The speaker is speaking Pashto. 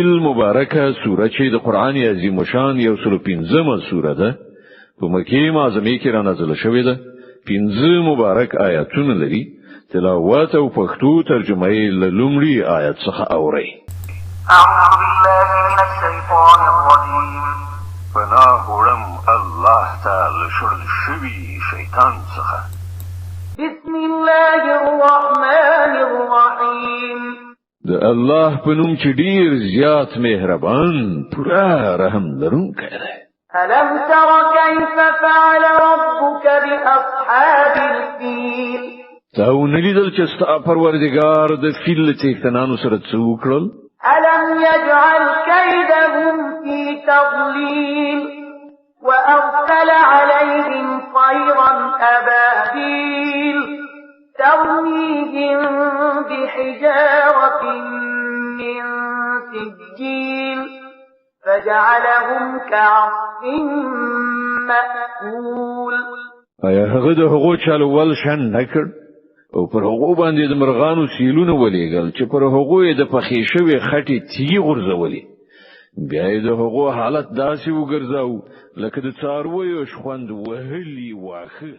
فیل مبارکه سوره چې د قران عظیم شان یو سل 15 سوره ده په مکه معظمه کې را نازله شوې ده 15 مبارک آیاتونه لري تلاوت او پښتو ترجمه یې له لومړي آیت څخه اوري أعوذ بالله من الشيطان الرجيم پناه وړم الله تعالی شړل شوی شیطان څخه بسم الله الرحمن الرحيم د الله په نوم چې ډیر زیات مهربان پورا رحم لرونکی دی ألم تر كيف فعل ربك بأصحاب الفيل تاو نلیدل چې ستا پروردگار د فیل څښتنانو سره څه وکړل ألم يجعل كيدهم في تضليل وأرسل عليهم طيرا أبابيل ترميهم بحجارة من سجيل فجعلهم كعصف مأكول آیا هغه د هغو چالو ول شان نکړ او پر هغو باندې د مرغانو سیلونه ولېګل چې پر هغو د پخې شوی خټې تیږي غورځولې بیا د هغو حالت داسې وګرځاو لکه د څارویو شخوند وهلي واخه